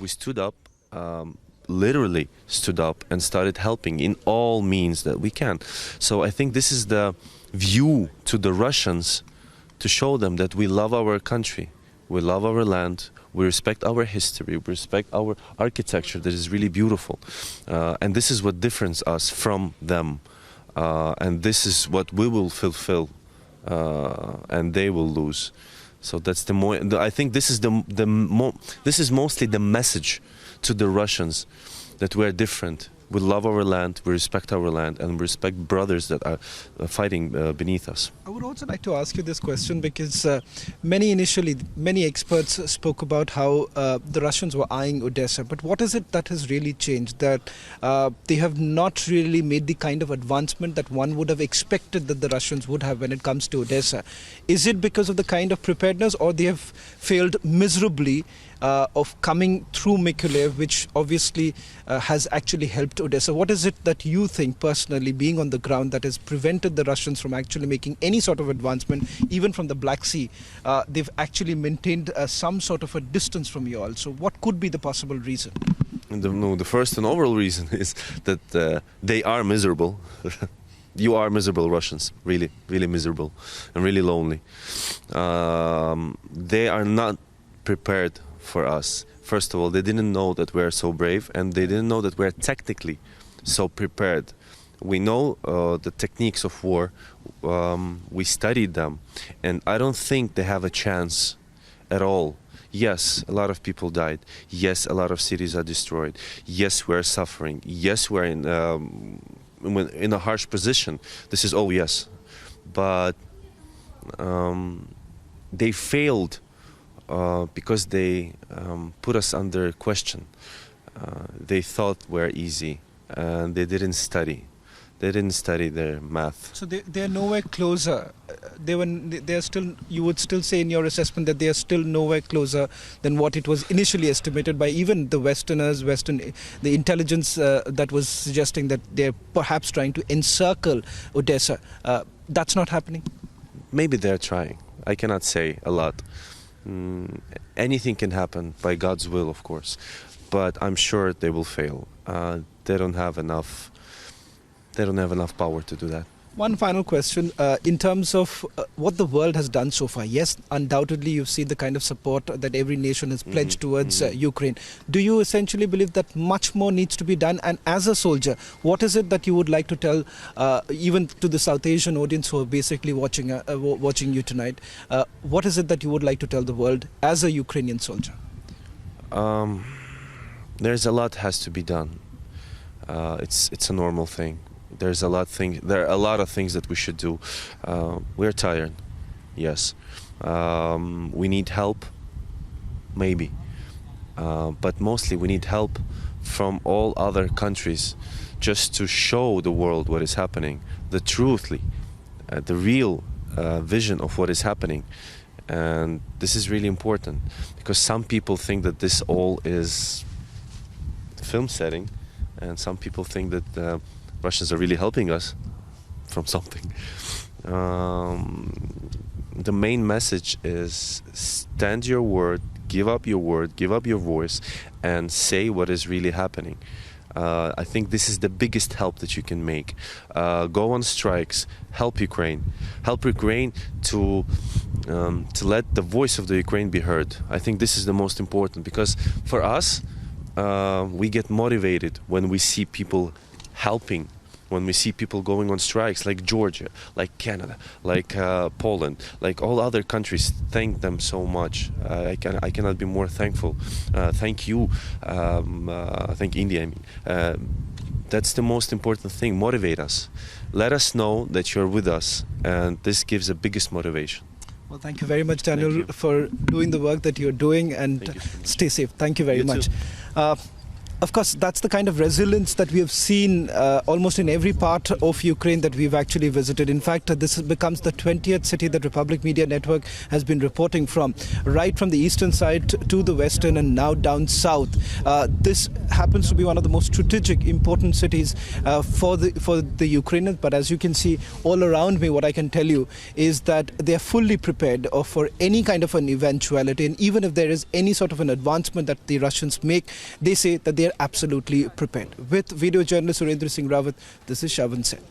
we stood up, literally stood up and started helping in all means that we can. So I think this is the view to the Russians to show them that we love our country, we love our land, we respect our history, we respect our architecture that is really beautiful. And this is what differentiates us from them. And this is what we will fulfill and they will lose. So that's the more. I think this is this is mostly the message to the Russians that we are different. We love our land, we respect our land, and we respect brothers that are fighting beneath us. I would also like to ask you this question because many experts spoke about how the Russians were eyeing Odessa. But what is it that has really changed? That they have not really made the kind of advancement that one would have expected that the Russians would have when it comes to Odessa. Is it because of the kind of preparedness, or they have failed miserably of coming through Mykolaiv, which obviously has actually helped Odessa? What is it that you think personally, being on the ground, that has prevented the Russians from actually making any sort of advancement, even from the Black Sea? They've actually maintained some sort of a distance from you all. So what could be the possible reason? The first and overall reason is that they are miserable. You are miserable Russians, really, really miserable and really lonely. They are not prepared for us. First of all, they didn't know that we're so brave, and they didn't know that we're technically so prepared. We know the techniques of war, we studied them, and I don't think they have a chance at all. Yes, a lot of people died. Yes, a lot of cities are destroyed. Yes, we're suffering. Yes, we're in a harsh position. This is all yes. But they failed because they put us under question. They thought we're easy, and they didn't study. They didn't study their math. So they are nowhere closer. They are still. You would still say in your assessment that they are still nowhere closer than what it was initially estimated by even the Westerners, the intelligence that was suggesting that they're perhaps trying to encircle Odessa. That's not happening. Maybe they're trying. I cannot say a lot. Anything can happen by God's will, of course, but I'm sure they will fail. They don't have enough power to do that. One final question, in terms of what the world has done so far. Yes, undoubtedly you've seen the kind of support that every nation has pledged towards Ukraine. Do you essentially believe that much more needs to be done? And as a soldier, what is it that you would like to tell even to the South Asian audience who are basically watching you tonight? What is it that you would like to tell the world as a Ukrainian soldier? There's a lot has to be done. It's a normal thing. There are a lot of things that we should do. We're tired, yes. We need help, maybe. But mostly we need help from all other countries just to show the world what is happening, the real vision of what is happening. And this is really important because some people think that this all is film setting, and some people think that Russians are really helping us from something. The main message is stand your word, give up your voice, and say what is really happening. I think this is the biggest help that you can make. Go on strikes, help Ukraine to let the voice of the Ukraine be heard. I think this is the most important, because for us, we get motivated when we see people helping, when we see people going on strikes, like Georgia, like Canada, like Poland, like all other countries. Thank them so much. I cannot be more thankful. Thank you. Thank India. I mean, that's the most important thing. Motivate us. Let us know that you're with us, and this gives the biggest motivation. Well, thank you very much, Daniel, for doing the work that you're doing, and stay safe. Thank you very much. Of course, that's the kind of resilience that we have seen almost in every part of Ukraine that we've actually visited. In fact, this becomes the 20th city that Republic Media Network has been reporting from, right from the eastern side to the western and now down south. This happens to be one of the most strategic, important cities for the Ukrainians. But as you can see all around me, what I can tell you is that they are fully prepared for any kind of an eventuality. And even if there is any sort of an advancement that the Russians make, they say that they are absolutely prepared. With video journalist Surendra Singh Rawat, this is Shavan Sen.